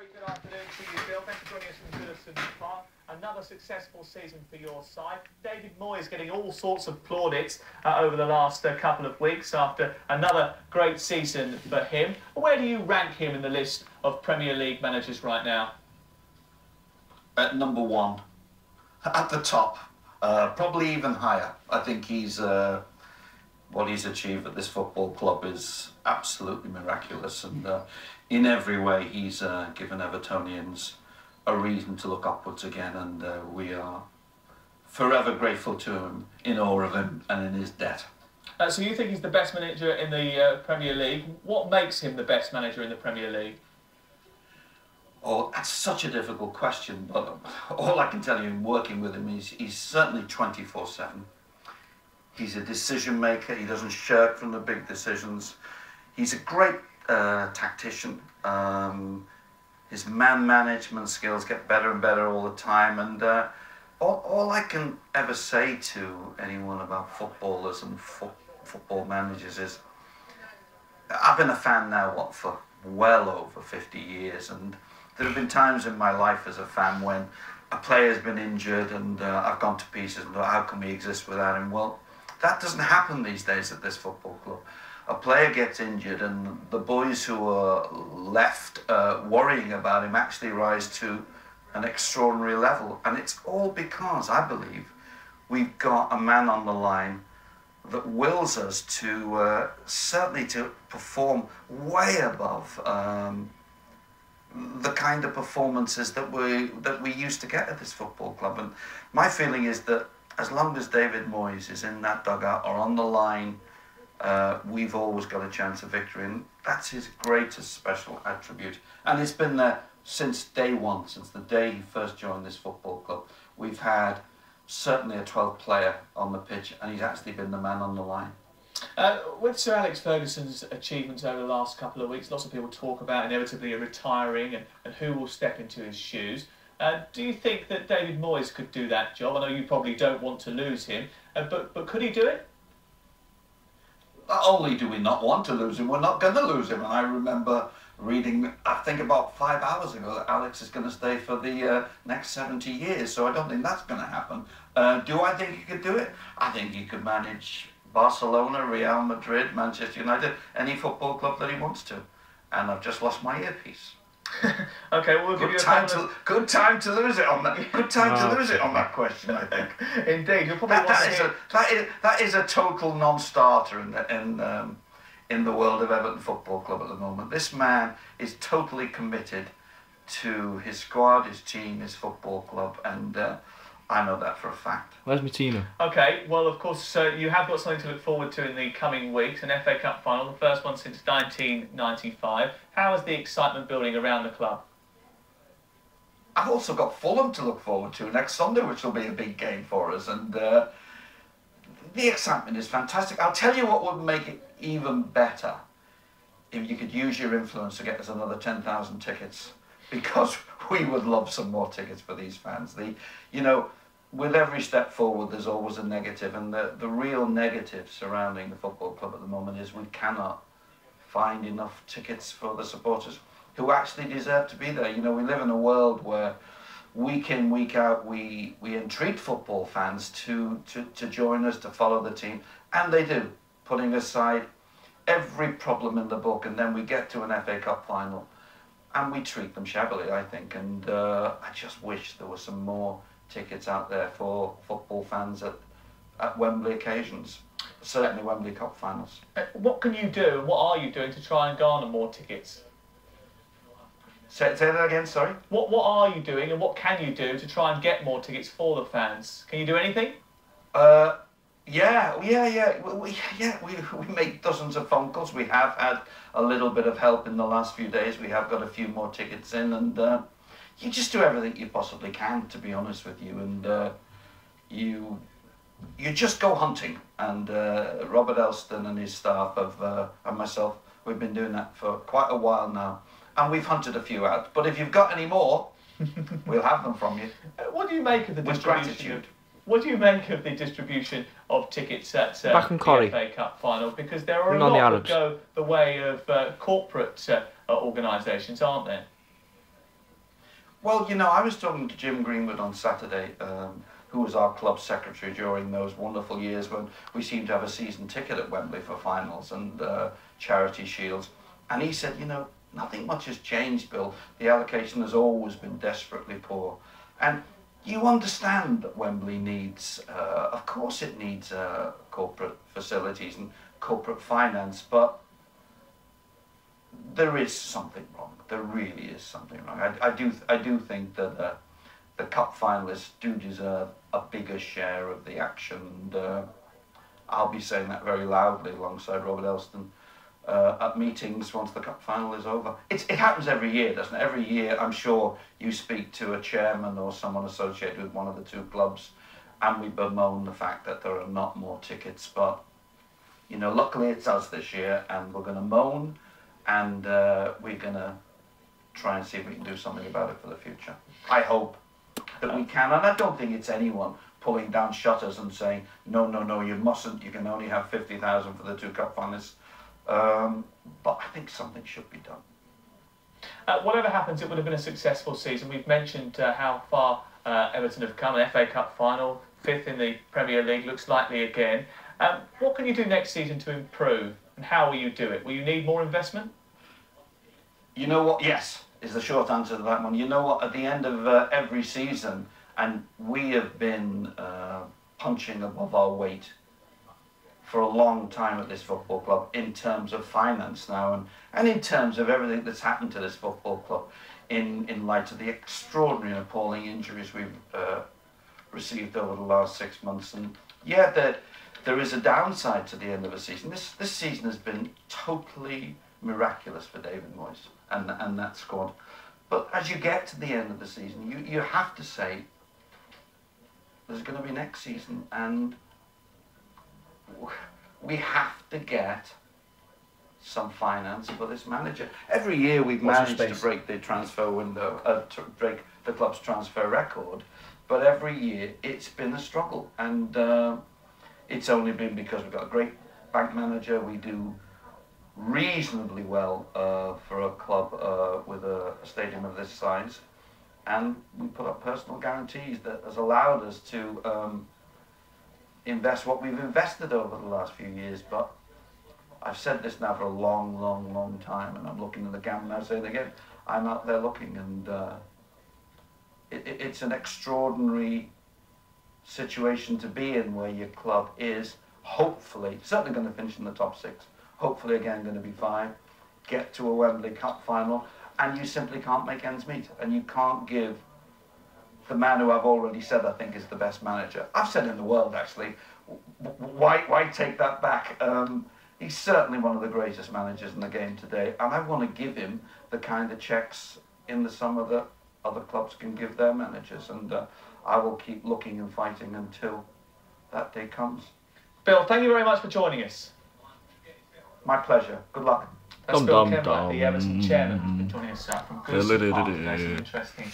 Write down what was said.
Very good afternoon to you, Bill. Thanks for joining us from Goodison Park. Another successful season for your side. David Moyes getting all sorts of plaudits over the last couple of weeks after another great season for him. Where do you rank him in the list of Premier League managers right now? At number one, at the top, probably even higher. I think he's what he's achieved at this football club is absolutely miraculous, and in every way he's given Evertonians a reason to look upwards again, and we are forever grateful to him, in awe of him and in his debt. So you think he's the best manager in the Premier League. What makes him the best manager in the Premier League? Oh, that's such a difficult question, but all I can tell you in working with him is he's certainly 24/7. He's a decision maker. He doesn't shirk from the big decisions. He's a great tactician. His man management skills get better and better all the time. And all I can ever say to anyone about footballers and football managers is, I've been a fan now, for well over 50 years. And there have been times in my life as a fan when a player's been injured and I've gone to pieces and thought, how can we exist without him? Well, that doesn't happen these days at this football club. A player gets injured and the boys who are left worrying about him actually rise to an extraordinary level. And it's all because, I believe, we've got a man on the line that wills us to certainly to perform way above the kind of performances that we used to get at this football club. And my feeling is that as long as David Moyes is in that dugout or on the line, we've always got a chance of victory, and that's his greatest special attribute. And it's been there since day one, since the day he first joined this football club. We've had certainly a 12th player on the pitch, and he's actually been the man on the line. With Sir Alex Ferguson's achievements over the last couple of weeks, lots of people talk about inevitably retiring and who will step into his shoes. Do you think that David Moyes could do that job? I know you probably don't want to lose him, but could he do it? Not only do we not want to lose him, we're not going to lose him. And I remember reading, I think about 5 hours ago, that Alex is going to stay for the next 70 years. So I don't think that's going to happen. Do I think he could do it? I think he could manage Barcelona, Real Madrid, Manchester United, any football club that he wants to. And I've just lost my earpiece. Okay, we'll give you good time to lose it on that. Good time to lose it on that question, I think. Indeed, you'll probably that is a total non-starter in the world of Everton Football Club at the moment. This man is totally committed to his squad, his team, his football club, and I know that for a fact. Where's Martino? Okay, well, of course, you have got something to look forward to in the coming weeks, an FA Cup final, the first one since 1995. How is the excitement building around the club? I've also got Fulham to look forward to next Sunday, which will be a big game for us, and the excitement is fantastic. I'll tell you what would make it even better, if you could use your influence to get us another 10,000 tickets, because we would love some more tickets for these fans. With every step forward, there's always a negative, and the real negative surrounding the football club at the moment is we cannot find enough tickets for the supporters who actually deserve to be there. We live in a world where week in, week out, we entreat football fans to join us, to follow the team, and they do, putting aside every problem in the book, and then we get to an FA Cup final and we treat them shabbily, I think, and I just wish there were some more tickets out there for football fans at Wembley occasions, certainly Wembley Cup finals. What can you do, and what are you doing to try and garner more tickets? Say that again, sorry? What are you doing, and what can you do to try and get more tickets for the fans? Can you do anything? Yeah. We make dozens of phone calls. We have had a little bit of help in the last few days. We have got a few more tickets in, and you just do everything you possibly can, to be honest with you, and you just go hunting. And Robert Elston and his staff and myself, we've been doing that for quite a while now, and we've hunted a few out. But if you've got any more, we'll have them from you. What do you make of the distribution? With gratitude. What do you make of the distribution of tickets at the FA Cup final? Because there are a lot that go the way of corporate organisations, aren't there? Well, you know, I was talking to Jim Greenwood on Saturday, who was our club secretary during those wonderful years when we seemed to have a season ticket at Wembley for finals and charity shields. And he said, you know, nothing much has changed, Bill. The allocation has always been desperately poor. And you understand that Wembley needs, of course it needs corporate facilities and corporate finance, but there is something wrong. There really is something wrong. I do think that the cup finalists do deserve a bigger share of the action. And I'll be saying that very loudly alongside Robert Elston at meetings once the cup final is over. It happens every year, doesn't it? Every year, I'm sure you speak to a chairman or someone associated with one of the two clubs, and we bemoan the fact that there are not more tickets. But you know, luckily it's us this year, and we're going to moan, and we're going to try and see if we can do something about it for the future. I hope that we can, and I don't think it's anyone pulling down shutters and saying, no, no, no, you mustn't, you can only have 50,000 for the two cup finalists. But I think something should be done. Whatever happens, it would have been a successful season. We've mentioned how far Everton have come, an FA Cup final, 5th in the Premier League, looks likely again. What can you do next season to improve, and how will you do it? Will you need more investment? You know what? Yes, is the short answer to that one. You know what? At the end of every season, and we have been punching above our weight for a long time at this football club in terms of finance now, and in terms of everything that's happened to this football club in light of the extraordinary and appalling injuries we've received over the last 6 months. And yeah, there is a downside to the end of a season. This season has been totally miraculous for David Moyes and that squad. But as you get to the end of the season, you have to say there's going to be next season, and we have to get some finance for this manager. Every year we've managed to break the transfer window, to break the club's transfer record, but every year it's been a struggle, and it's only been because we've got a great bank manager. We do reasonably well for a club with a stadium of this size, and we put up personal guarantees that has allowed us to invest what we've invested over the last few years. But I've said this now for a long, long, long time, and I'm looking at the camera now saying it again, I'm out there looking, and it's an extraordinary situation to be in, where your club is hopefully, certainly going to finish in the top 6, hopefully again going to be 5, get to a Wembley Cup final, and you simply can't make ends meet, and you can't give the man who I've already said I think is the best manager, I've said in the world actually, why take that back? He's certainly one of the greatest managers in the game today, and I want to give him the kind of checks in the summer that other clubs can give their managers, and I will keep looking and fighting until that day comes. Bill, thank you very much for joining us. My pleasure. Good luck. That's Bill Kenwright, the Everton chairman, joining us from Goose Park. Nice and interesting.